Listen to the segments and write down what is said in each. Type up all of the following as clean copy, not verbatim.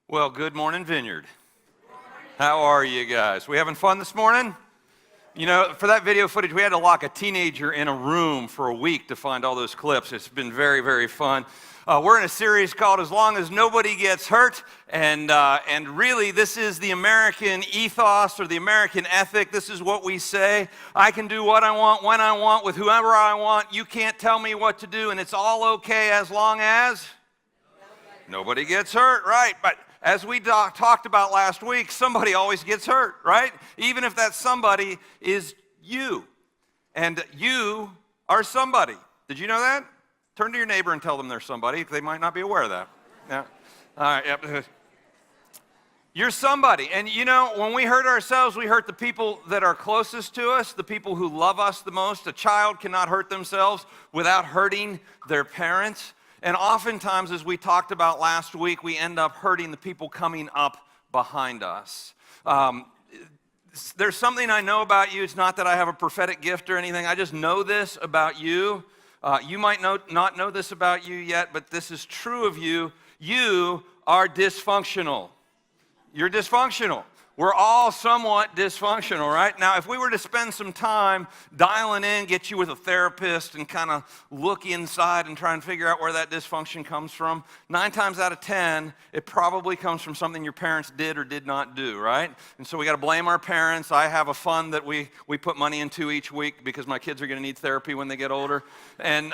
Well, good morning, Vineyard. How are you guys? We having fun this morning? You know, for that video footage, we had to lock a teenager in a room for a week to find all those clips. It's been very, very fun. We're in a series called As Long as Nobody Gets Hurt, and really this is the American ethos or the American ethic. This is what we say. I can do what I want, when I want, with whoever I want. You can't tell me what to do, and it's all okay as long as nobody gets hurt, right? But as we talked about last week, somebody always gets hurt, right? Even if that somebody is you. And you are somebody. Did you know that? Turn to your neighbor and tell them they're somebody. They might not be aware of that. Yeah. All right. Yep. You're somebody. And you know, when we hurt ourselves, we hurt the people that are closest to us, the people who love us the most. A child cannot hurt themselves without hurting their parents. And oftentimes, as we talked about last week, we end up hurting the people coming up behind us. There's something I know about you. It's not that I have a prophetic gift or anything. I just know this about you. You might not know this about you yet, but this is true of you. You are dysfunctional. You're dysfunctional. We're all somewhat dysfunctional, right? Now, if we were to spend some time dialing in, get you with a therapist and kind of look inside and try and figure out where that dysfunction comes from, 9 times out of 10, it probably comes from something your parents did or did not do, right? And so we got to blame our parents. I have a fund that we put money into each week because my kids are going to need therapy when they get older. And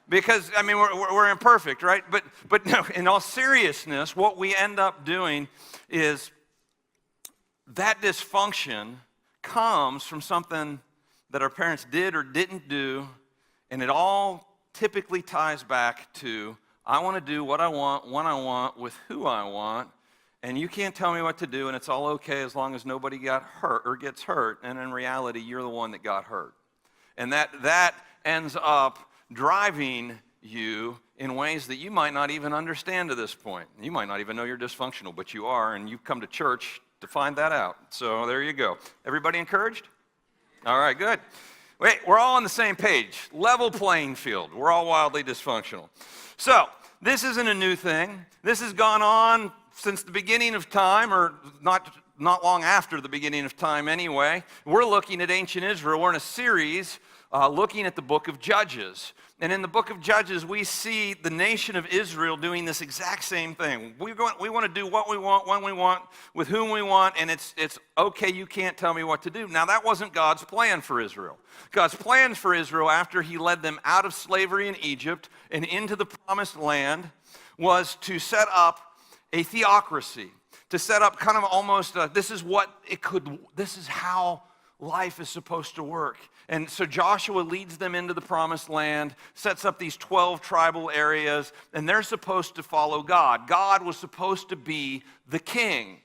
because, I mean, we're imperfect, right? But no, in all seriousness, what we end up doing is that dysfunction comes from something that our parents did or didn't do, and it all typically ties back to, I want to do what I want, when I want, with who I want, and you can't tell me what to do, and it's all okay as long as nobody got hurt or gets hurt, and in reality, you're the one that got hurt. And that ends up driving you in ways that you might not even understand to this point. You might not even know you're dysfunctional, but you are, and you've come to church to find that out. So there you go. Everybody encouraged? All right, good. Wait, we're all on the same page. Level playing field. We're all wildly dysfunctional. So this isn't a new thing. This has gone on since the beginning of time, or not long after the beginning of time anyway. We're looking at ancient Israel. We're in a series looking at the book of Judges. And in the book of Judges, we see the nation of Israel doing this exact same thing. We want to do what we want, when we want, with whom we want, and it's okay, you can't tell me what to do. Now, that wasn't God's plan for Israel. God's plan for Israel after he led them out of slavery in Egypt and into the promised land was to set up a theocracy, to set up kind of almost this is how life is supposed to work. And so Joshua leads them into the promised land, sets up these 12 tribal areas, and they're supposed to follow God. God was supposed to be the king.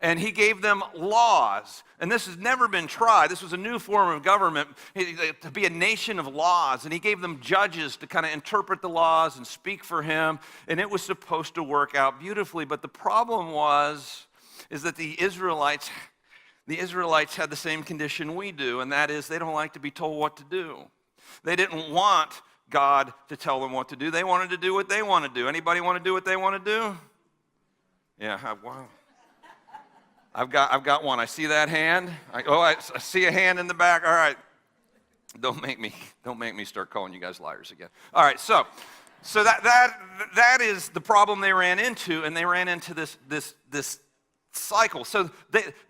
And he gave them laws. And this has never been tried. This was a new form of government, to be a nation of laws. And he gave them judges to kind of interpret the laws and speak for him. And it was supposed to work out beautifully. But the problem is that the Israelites had the same condition we do, and that is they don't like to be told what to do. They didn't want God to tell them what to do. They wanted to do what they want to do. Anybody want to do what they want to do? Yeah, wow. I've got one. I see that hand. I see a hand in the back. All right. Don't make me start calling you guys liars again. All right, so that is the problem they ran into, and they ran into this cycle. So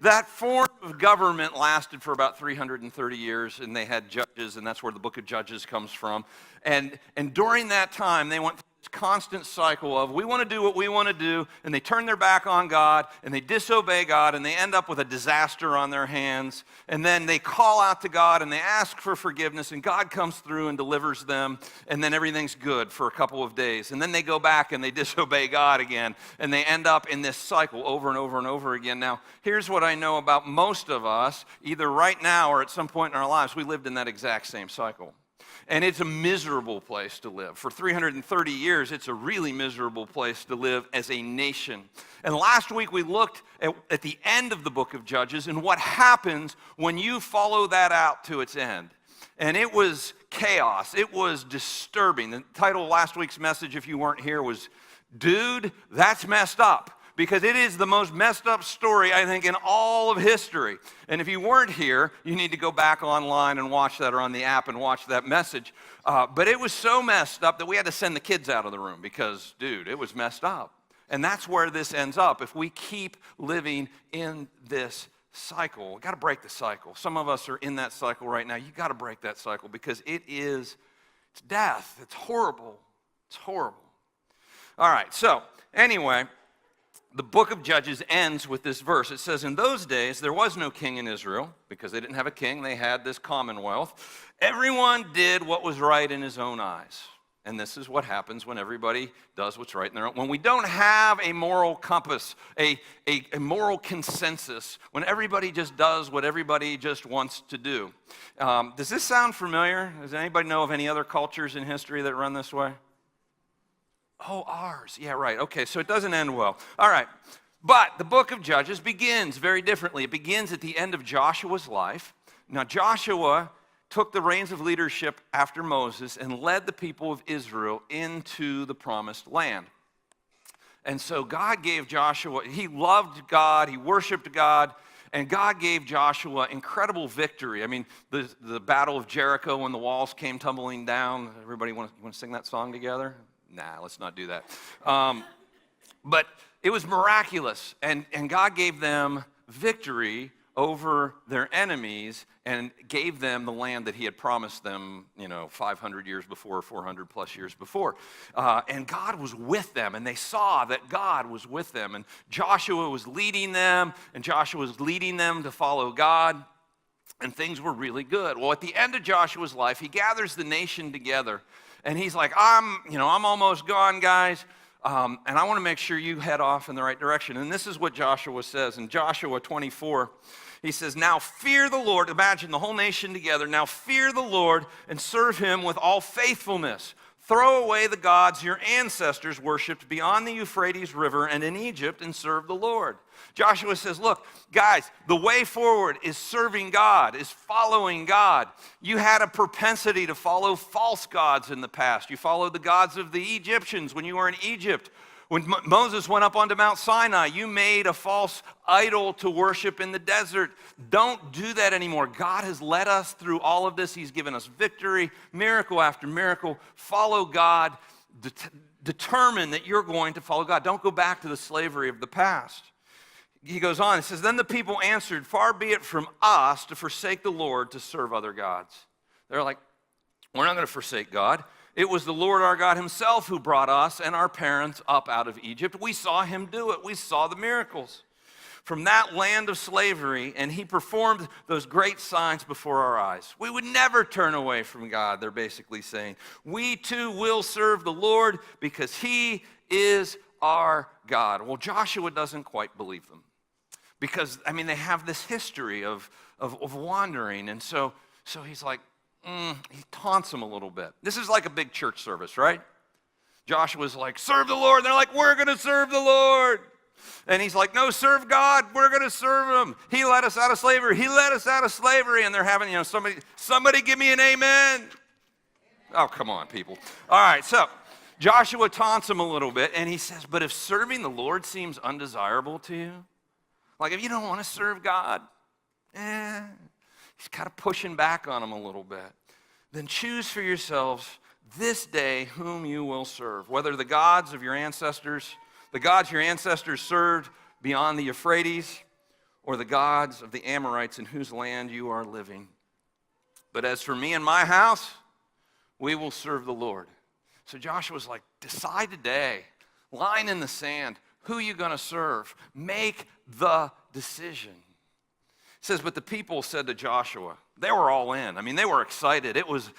that form of government lasted for about 330 years, and they had judges, and that's where the book of Judges comes from. And during that time, they went through this constant cycle of we want to do what we want to do, and they turn their back on God, and they disobey God, and they end up with a disaster on their hands. And then they call out to God, and they ask for forgiveness, and God comes through and delivers them, and then everything's good for a couple of days. And then they go back and they disobey God again, and they end up in this cycle over and over and over again. Now, here's what I know about most of us, either right now or at some point in our lives, we lived in that exact same cycle. And it's a miserable place to live. For 330 years, it's a really miserable place to live as a nation. And last week, we looked at the end of the book of Judges and what happens when you follow that out to its end. And it was chaos. It was disturbing. The title of last week's message, if you weren't here, was, Dude, That's Messed Up. because it is the most messed up story, I think, in all of history. And if you weren't here, you need to go back online and watch that, or on the app and watch that message. But it was so messed up that we had to send the kids out of the room because, dude, it was messed up. And that's where this ends up if we keep living in this cycle. We've got to break the cycle. Some of us are in that cycle right now. You've got to break that cycle because it's death. It's horrible. It's horrible. All right, so anyway, the book of Judges ends with this verse. It says, in those days, there was no king in Israel because they didn't have a king. They had this commonwealth. Everyone did what was right in his own eyes. And this is what happens when everybody does what's right in their own. When we don't have a moral compass, a moral consensus, when everybody just does what everybody just wants to do. Does this sound familiar? Does anybody know of any other cultures in history that run this way? Oh, ours. Yeah, right. Okay, so it doesn't end well. All right. But the book of Judges begins very differently. It begins at the end of Joshua's life. Now, Joshua took the reins of leadership after Moses and led the people of Israel into the promised land. And so God gave Joshua, he loved God, he worshiped God, and God gave Joshua incredible victory. I mean, the Battle of Jericho when the walls came tumbling down. Everybody want to sing that song together? Nah, let's not do that. But it was miraculous, and God gave them victory over their enemies and gave them the land that he had promised them, 500 years before, 400 plus years before. And God was with them, and they saw that God was with them. And Joshua was leading them, to follow God, and things were really good. Well, at the end of Joshua's life, he gathers the nation together, and he's like, I'm almost gone, guys. And I want to make sure you head off in the right direction. And this is what Joshua says in Joshua 24. He says, now fear the Lord. Imagine the whole nation together. Now fear the Lord and serve him with all faithfulness. Throw away the gods your ancestors worshipped beyond the Euphrates River and in Egypt and serve the Lord. Joshua says, look, guys, the way forward is serving God, is following God. You had a propensity to follow false gods in the past. You followed the gods of the Egyptians when you were in Egypt. When Moses went up onto Mount Sinai, you made a false idol to worship in the desert. Don't do that anymore. God has led us through all of this. He's given us victory, miracle after miracle. Follow God. Determine that you're going to follow God. Don't go back to the slavery of the past. He goes on, he says, then the people answered, far be it from us to forsake the Lord to serve other gods. They're like, we're not going to forsake God. It was the Lord our God himself who brought us and our parents up out of Egypt. We saw him do it. We saw the miracles from that land of slavery, and he performed those great signs before our eyes. We would never turn away from God, they're basically saying. We too will serve the Lord because he is our God. Well, Joshua doesn't quite believe them because, they have this history of wandering, and so he's like, he taunts them a little bit. This is like a big church service, right? Joshua's like, serve the Lord. And they're like, we're going to serve the Lord. And he's like, no, serve God. We're going to serve him. He led us out of slavery. He led us out of slavery. And they're having, somebody give me an amen. Oh, come on, people. All right, so Joshua taunts him a little bit. And he says, but if serving the Lord seems undesirable to you, like if you don't want to serve God, he's kind of pushing back on them a little bit. Then choose for yourselves this day whom you will serve, whether the gods your ancestors served beyond the Euphrates, or the gods of the Amorites in whose land you are living. But as for me and my house, we will serve the Lord. So Joshua's like, decide today, line in the sand, who you going to serve. Make the decision. It says, but the people said to Joshua, they were all in. They were excited. It was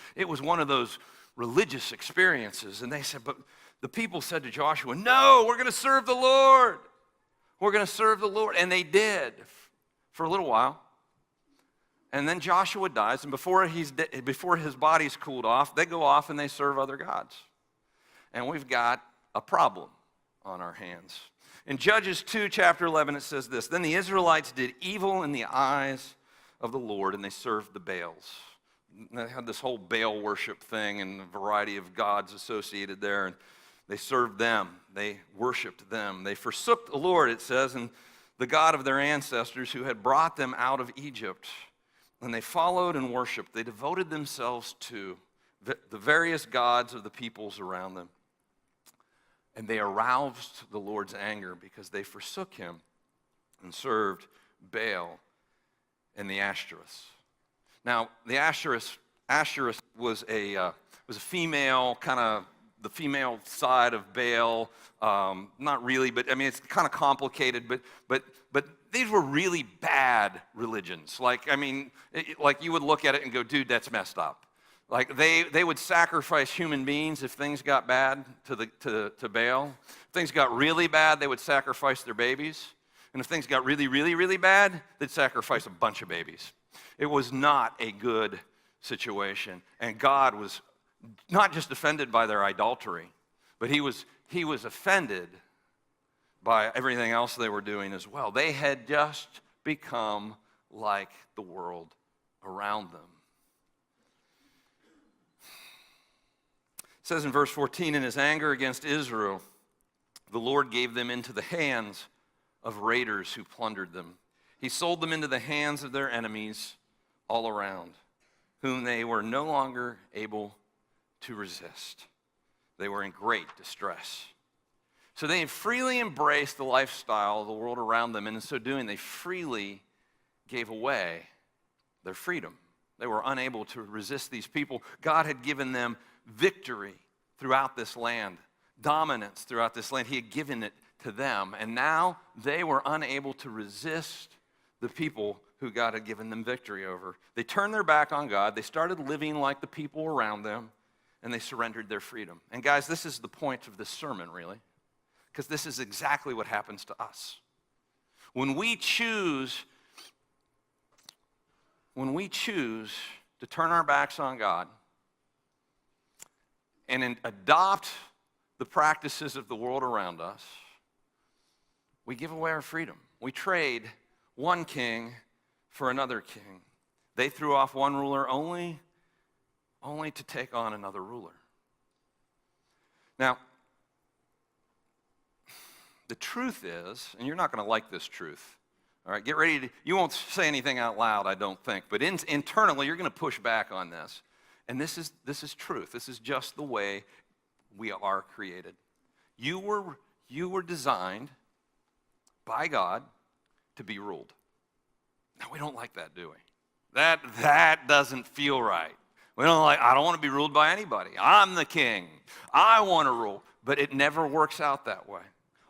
one of those religious experiences. And they said, but the people said to Joshua, no, we're going to serve the Lord. We're going to serve the Lord. And they did for a little while. And then Joshua dies, and before his body's cooled off, they go off and they serve other gods. And we've got a problem on our hands. In Judges 2, chapter 11, it says this, then the Israelites did evil in the eyes of the Lord, and they served the Baals. They had this whole Baal worship thing and a variety of gods associated there. And They served them. They worshiped them. They forsook the Lord, it says, and the God of their ancestors who had brought them out of Egypt. And they followed and worshiped. They devoted themselves to the various gods of the peoples around them. And they aroused the Lord's anger because they forsook him and served Baal and the Ashtoreths. Now, the Ashtoreth was a female, kind of the female side of Baal. Not really, but I mean, it's kind of complicated. But these were really bad religions. Like, I mean, like you would look at it and go, dude, that's messed up. Like they would sacrifice human beings if things got bad to Baal. If things got really bad, they would sacrifice their babies. And if things got really, really, really bad, they'd sacrifice a bunch of babies. It was not a good situation. And God was not just offended by their idolatry, but he was offended by everything else they were doing as well. They had just become like the world around them. It says in verse 14, in his anger against Israel, the Lord gave them into the hands of raiders who plundered them. He sold them into the hands of their enemies all around, whom they were no longer able to resist. They were in great distress. So they freely embraced the lifestyle of the world around them, and in so doing, they freely gave away their freedom. They were unable to resist these people. God had given them victory throughout this land, dominance throughout this land. He had given it to them, and now they were unable to resist the people who God had given them victory over. They turned their back on God. They started living like the people around them, and they surrendered their freedom. And guys, this is the point of this sermon, really, because this is exactly what happens to us. When we choose to turn our backs on God and adopt the practices of the world around us, we give away our freedom. We trade one king for another king. They threw off one ruler only to take on another ruler. Now, the truth is, and you're not going to like this truth, all right, get ready to, you won't say anything out loud, I don't think, but internally you're going to push back on this. And this is truth. This is just the way we are created. You were designed by God to be ruled. Now, we don't like that, do we? That doesn't feel right. I don't want to be ruled by anybody. I'm the king. I want to rule. But it never works out that way.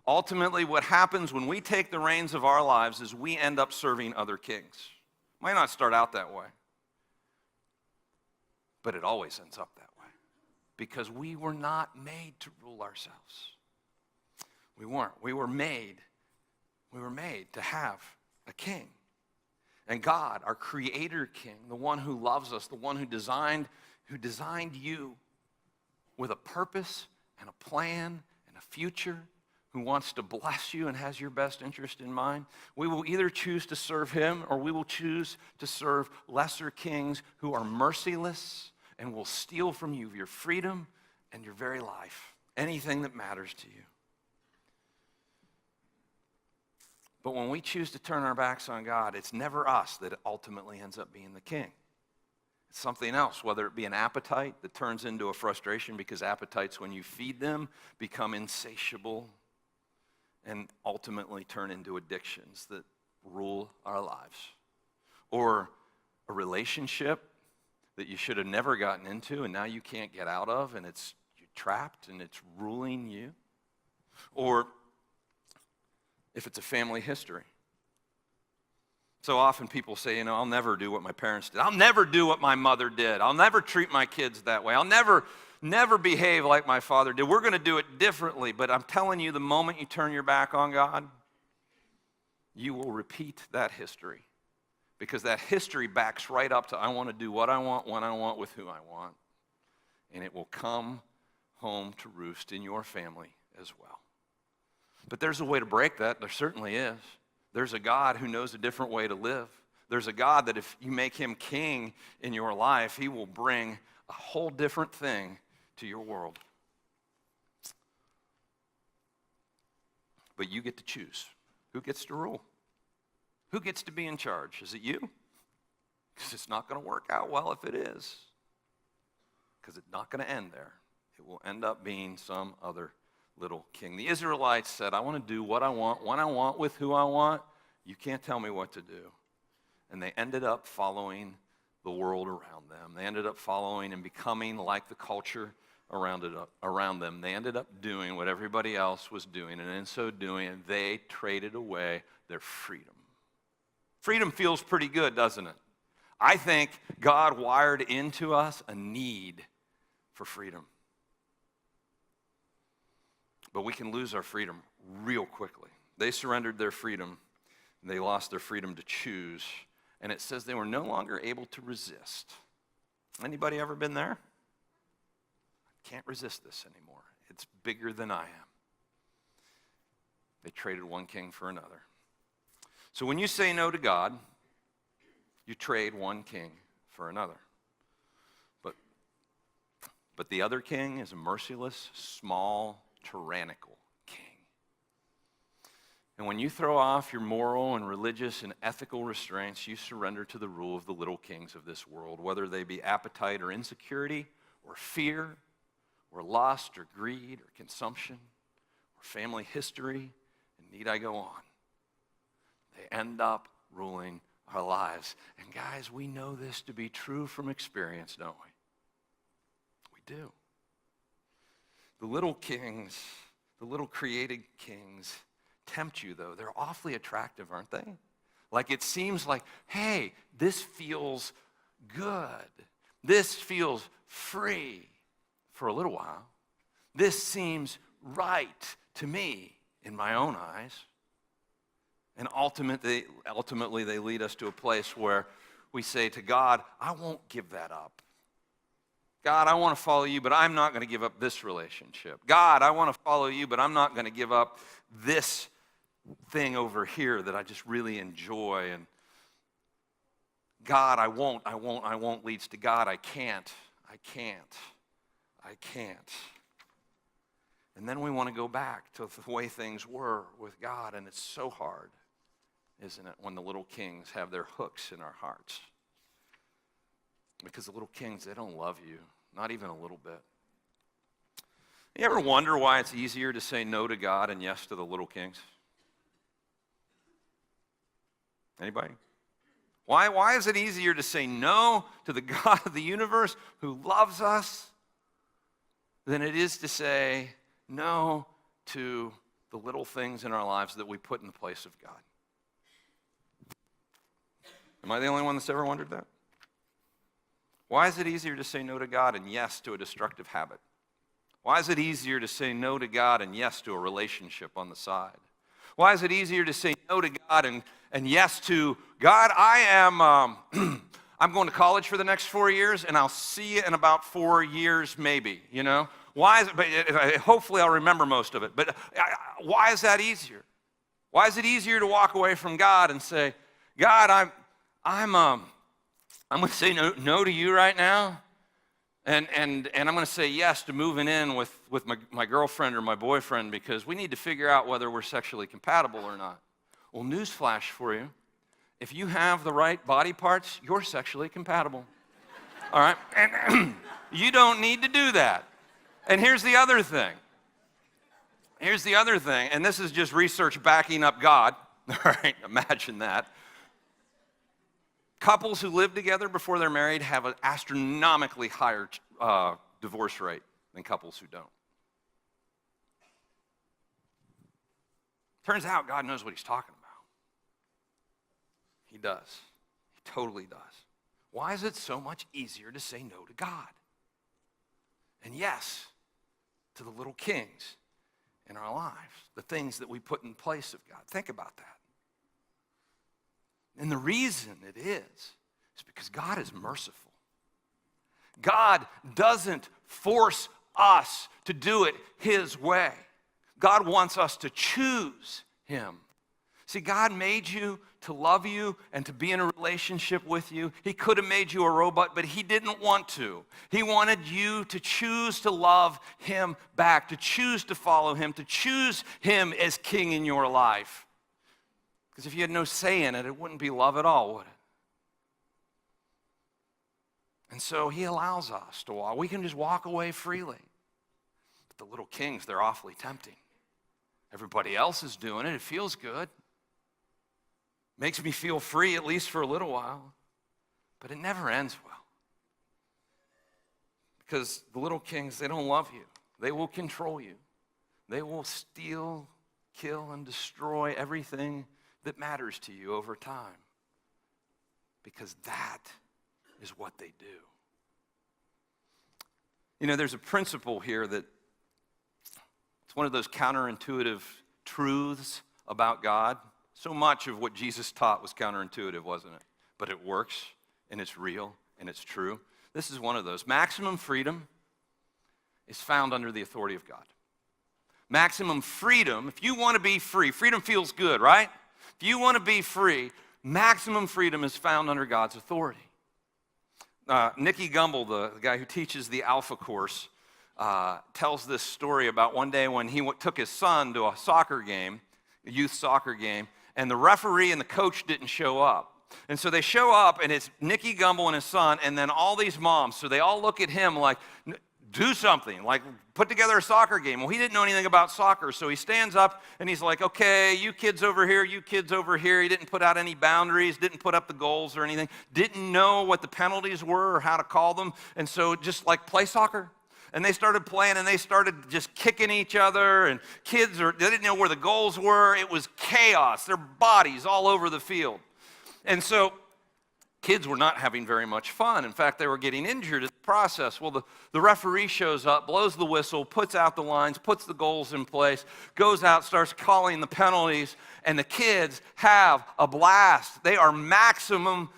Ultimately, what happens when we take the reins of our lives is we end up serving other kings. Might not start out that way, but it always ends up that way because we were not made to rule ourselves. We weren't. We were made to have a king. And God, our creator king, the one who loves us, the one who designed you with a purpose and a plan and a future, who wants to bless you and has your best interest in mind, we will either choose to serve him or we will choose to serve lesser kings who are merciless and will steal from you your freedom and your very life, anything that matters to you. But when we choose to turn our backs on God, it's never us that ultimately ends up being the king. It's something else, whether it be an appetite that turns into a frustration because appetites, when you feed them, become insatiable and ultimately turn into addictions that rule our lives. Or a relationship that you should have never gotten into and now you can't get out of and you're trapped and it's ruling you. Or if it's a family history. So often people say, I'll never do what my parents did. I'll never do what my mother did. I'll never treat my kids that way. I'll never behave like my father did. We're going to do it differently. But I'm telling you, the moment you turn your back on God, you will repeat that history. Because that history backs right up to I want to do what I want, when I want, with who I want. And it will come home to roost in your family as well. But there's a way to break that. There certainly is. There's a God who knows a different way to live. There's a God that if you make him king in your life, he will bring a whole different thing to your world. But you get to choose. Who gets to rule? Who gets to be in charge? Is it you? Because it's not going to work out well if it is. Because it's not going to end there. It will end up being some other little king. The Israelites said, I want to do what I want, when I want, with who I want. You can't tell me what to do. And they ended up following the world around them. They ended up following and becoming like the culture around them. They ended up doing what everybody else was doing. And in so doing, they traded away their freedom. Freedom feels pretty good, doesn't it? I think God wired into us a need for freedom. But we can lose our freedom real quickly. They surrendered their freedom. They lost their freedom to choose. And it says they were no longer able to resist. Anybody ever been there? Can't resist this anymore. It's bigger than I am. They traded one king for another. So when you say no to God, you trade one king for another. But the other king is a merciless, small, tyrannical king. And when you throw off your moral and religious and ethical restraints, you surrender to the rule of the little kings of this world, whether they be appetite or insecurity or fear or lust or greed or consumption or family history, and need I go on. They end up ruling our lives. And guys, we know this to be true from experience, don't we? We do. The little kings, the little created kings, tempt you, though. They're awfully attractive, aren't they? Like it seems like, hey, this feels good. This feels free for a little while. This seems right to me in my own eyes. And ultimately, they lead us to a place where we say to God, I won't give that up. God, I want to follow you, but I'm not going to give up this relationship. God, I want to follow you, but I'm not going to give up this thing over here that I just really enjoy. And God, I won't leads to God, I can't. And then we want to go back to the way things were with God, and it's so hard, isn't it, when the little kings have their hooks in our hearts. Because the little kings, they don't love you, not even a little bit. You ever wonder why it's easier to say no to God and yes to the little kings? Anybody? Why is it easier to say no to the God of the universe who loves us than it is to say no to the little things in our lives that we put in the place of God? Am I the only one that's ever wondered that? Why is it easier to say no to God and yes to a destructive habit? Why is it easier to say no to God and yes to a relationship on the side? Why is it easier to say no to God and yes to, God, I'm going to college for the next 4 years, and I'll see you in about 4 years maybe, you know? Why is it, but hopefully I'll remember most of it. But why is that easier? Why is it easier to walk away from God and say, God, I'm going to say no to you right now, and I'm going to say yes to moving in with my girlfriend or my boyfriend because we need to figure out whether we're sexually compatible or not. Well, newsflash for you. If you have the right body parts, you're sexually compatible. All right? And you don't need to do that. And here's the other thing. And this is just research backing up God. All right? Imagine that. Couples who live together before they're married have an astronomically higher divorce rate than couples who don't. Turns out God knows what he's talking about. He does. He totally does. Why is it so much easier to say no to God? And yes, to the little kings in our lives, the things that we put in place of God. Think about that. And the reason it is because God is merciful. God doesn't force us to do it his way. God wants us to choose him. See, God made you to love you and to be in a relationship with you. He could have made you a robot, but he didn't want to. He wanted you to choose to love him back, to choose to follow him, to choose him as king in your life. Because if you had no say in it, it wouldn't be love at all, would it? And so he allows us to walk. We can just walk away freely. But the little kings, they're awfully tempting. Everybody else is doing it. It feels good. Makes me feel free, at least for a little while. But it never ends well. Because the little kings, they don't love you. They will control you. They will steal, kill, and destroy everything that matters to you over time. Because that is what they do. You know, there's a principle here that it's one of those counterintuitive truths about God. So much of what Jesus taught was counterintuitive, wasn't it? But it works, and it's real, and it's true. This is one of those. Maximum freedom is found under the authority of God. Maximum freedom, if you want to be free, freedom feels good, right? If you want to be free, maximum freedom is found under God's authority. Nicky Gumbel, the guy who teaches the Alpha course, tells this story about one day when he took his son to a soccer game, a youth soccer game, and the referee and the coach didn't show up. And so they show up, and it's Nicky Gumbel and his son, and then all these moms. So they all look at him like, do something, like put together a soccer game. Well, he didn't know anything about soccer, so he stands up, and he's like, okay, you kids over here, you kids over here. He didn't put out any boundaries, didn't put up the goals or anything, didn't know what the penalties were or how to call them, and so just like play soccer. And they started playing, and they started just kicking each other, and they didn't know where the goals were. It was chaos, their bodies all over the field. And so kids were not having very much fun. In fact, they were getting injured in the process. Well, the referee shows up, blows the whistle, puts out the lines, puts the goals in place, goes out, starts calling the penalties, and the kids have a blast. They are maximum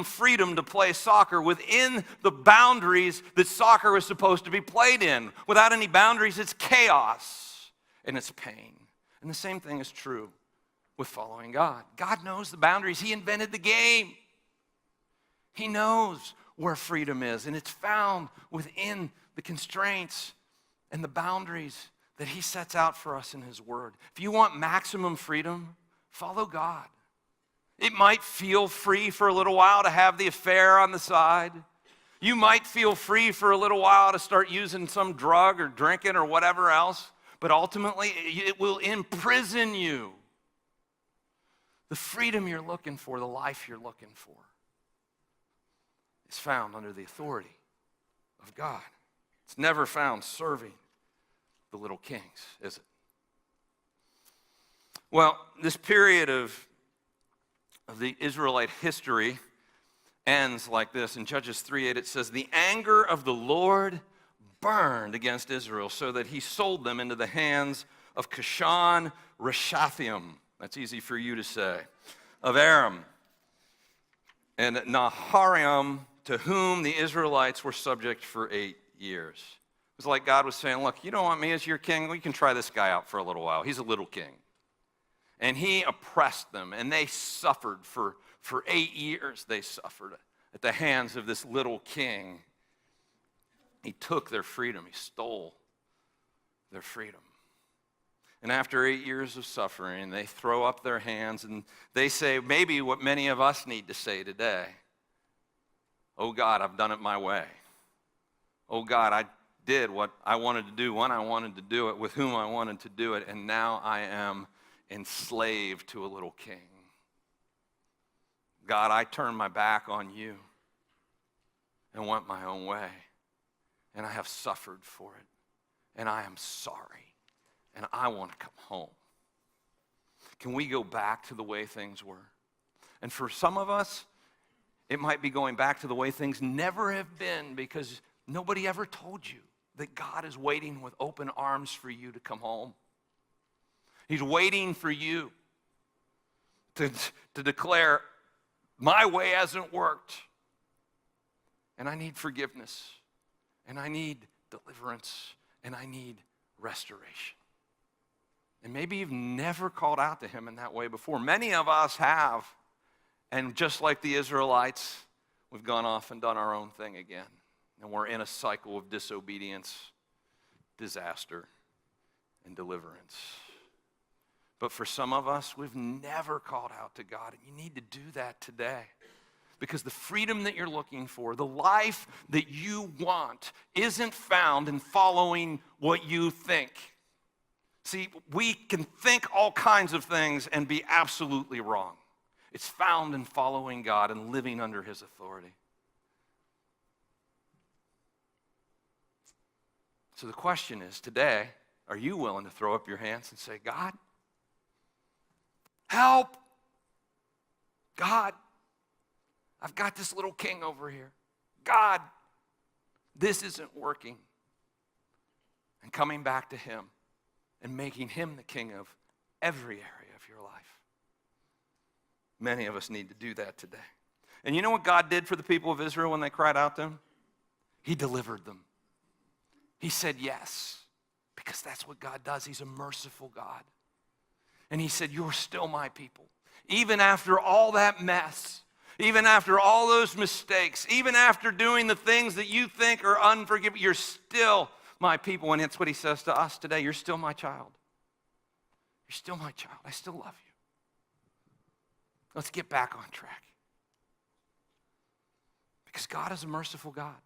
freedom to play soccer within the boundaries that soccer is supposed to be played in. Without any boundaries, it's chaos and it's pain. And the same thing is true with following God. God knows the boundaries. He invented the game. He knows where freedom is, and it's found within the constraints and the boundaries that he sets out for us in his word. If you want maximum freedom, follow God. It might feel free for a little while to have the affair on the side. You might feel free for a little while to start using some drug or drinking or whatever else, but ultimately it will imprison you. The freedom you're looking for, the life you're looking for, is found under the authority of God. It's never found serving the little kings, is it? Well, this period of the Israelite history ends like this. In Judges 3:8, it says, the anger of the Lord burned against Israel so that he sold them into the hands of Cushan Rishathaim. That's easy for you to say. Of Aram and Naharaim, to whom the Israelites were subject for 8 years. It was like God was saying, look, you don't want me as your king? Well, you can try this guy out for a little while. He's a little king. And he oppressed them, and they suffered for 8 years. They suffered at the hands of this little king. He took their freedom. He stole their freedom. And after 8 years of suffering, they throw up their hands, and they say maybe what many of us need to say today. Oh God, I've done it my way. Oh God, I did what I wanted to do when I wanted to do it, with whom I wanted to do it, and now I am enslaved to a little king. God, I turned my back on you and went my own way, and I have suffered for it, and I am sorry, and I want to come home. Can we go back to the way things were? And for some of us, it might be going back to the way things never have been, because nobody ever told you that God is waiting with open arms for you to come home. He's waiting for you to declare, my way hasn't worked, and I need forgiveness, and I need deliverance, and I need restoration. And maybe you've never called out to him in that way before. Many of us have. And just like the Israelites, we've gone off and done our own thing again. And we're in a cycle of disobedience, disaster, and deliverance. But for some of us, we've never called out to God. And you need to do that today. Because the freedom that you're looking for, the life that you want, isn't found in following what you think. See, we can think all kinds of things and be absolutely wrong. It's found in following God and living under his authority. So the question is, today, are you willing to throw up your hands and say, God, help! God, I've got this little king over here. God, this isn't working. And coming back to him and making him the king of every area of your life. Many of us need to do that today. And you know what God did for the people of Israel when they cried out to him? He delivered them. He said yes, because that's what God does. He's a merciful God. And he said, you're still my people. Even after all that mess, even after all those mistakes, even after doing the things that you think are unforgivable, you're still my people. And that's what he says to us today. You're still my child. You're still my child. I still love you. Let's get back on track. Because God is a merciful God.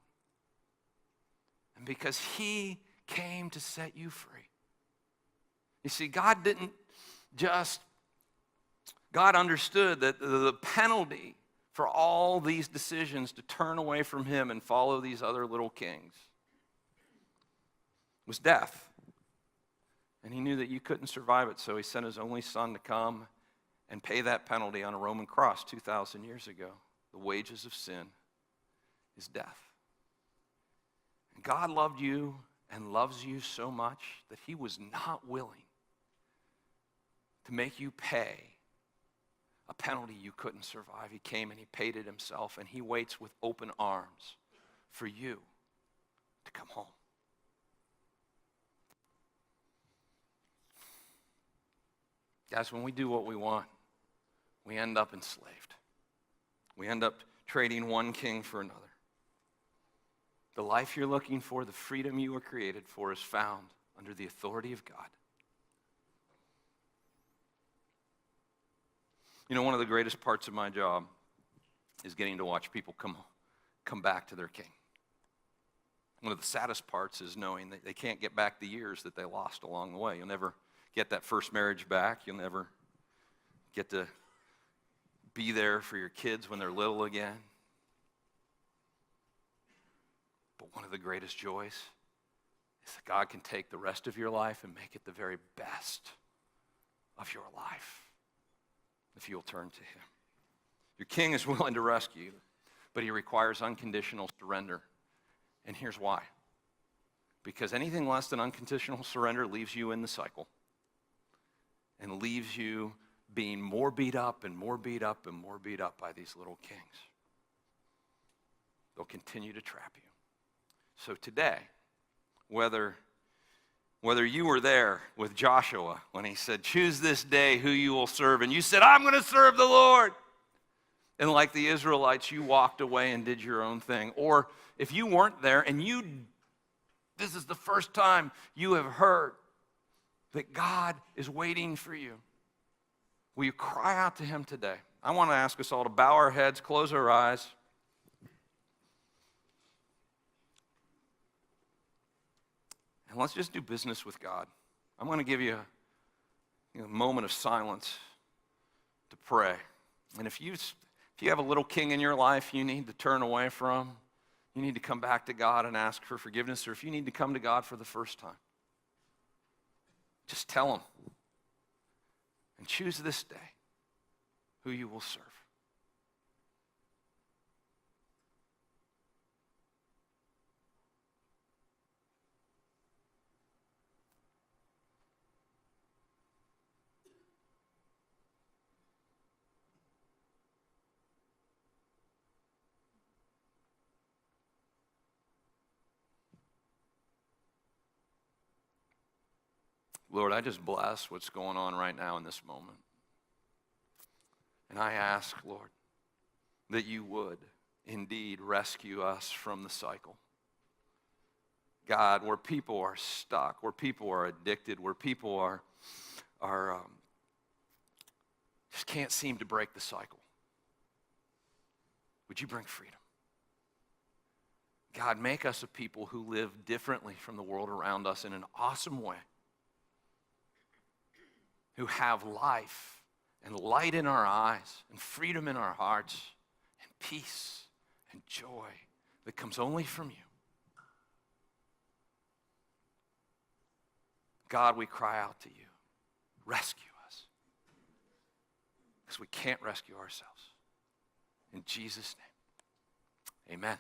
And because he came to set you free. You see, God understood that the penalty for all these decisions to turn away from him and follow these other little kings was death. And he knew that you couldn't survive it, so he sent his only son to come and pay that penalty on a Roman cross 2,000 years ago. The wages of sin is death. And God loved you and loves you so much that he was not willing to make you pay a penalty you couldn't survive. He came and he paid it himself, and he waits with open arms for you to come home. Guys, when we do what we want, we end up enslaved. We end up trading one king for another. The life you're looking for, the freedom you were created for, is found under the authority of God. You know, one of the greatest parts of my job is getting to watch people come back to their king. One of the saddest parts is knowing that they can't get back the years that they lost along the way. You'll never get that first marriage back. You'll never get to be there for your kids when they're little again. But one of the greatest joys is that God can take the rest of your life and make it the very best of your life if you'll turn to him. Your king is willing to rescue you, but he requires unconditional surrender. And here's why. Because anything less than unconditional surrender leaves you in the cycle and leaves you being more beat up and more beat up and more beat up by these little kings. They'll continue to trap you. So today, whether you were there with Joshua when he said, choose this day who you will serve, and you said, I'm going to serve the Lord. And like the Israelites, you walked away and did your own thing. Or if you weren't there and this is the first time you have heard that God is waiting for you, will you cry out to him today? I want to ask us all to bow our heads, close our eyes. And let's just do business with God. I'm going to give you a moment of silence to pray. And if you have a little king in your life you need to turn away from, you need to come back to God and ask for forgiveness, or if you need to come to God for the first time, just tell him and choose this day who you will serve. Lord, I just bless what's going on right now in this moment. And I ask, Lord, that you would indeed rescue us from the cycle. God, where people are stuck, where people are addicted, where people are just can't seem to break the cycle. Would you bring freedom? God, make us a people who live differently from the world around us in an awesome way, who have life and light in our eyes and freedom in our hearts and peace and joy that comes only from you. God, we cry out to you. Rescue us. Because we can't rescue ourselves. In Jesus' name, amen.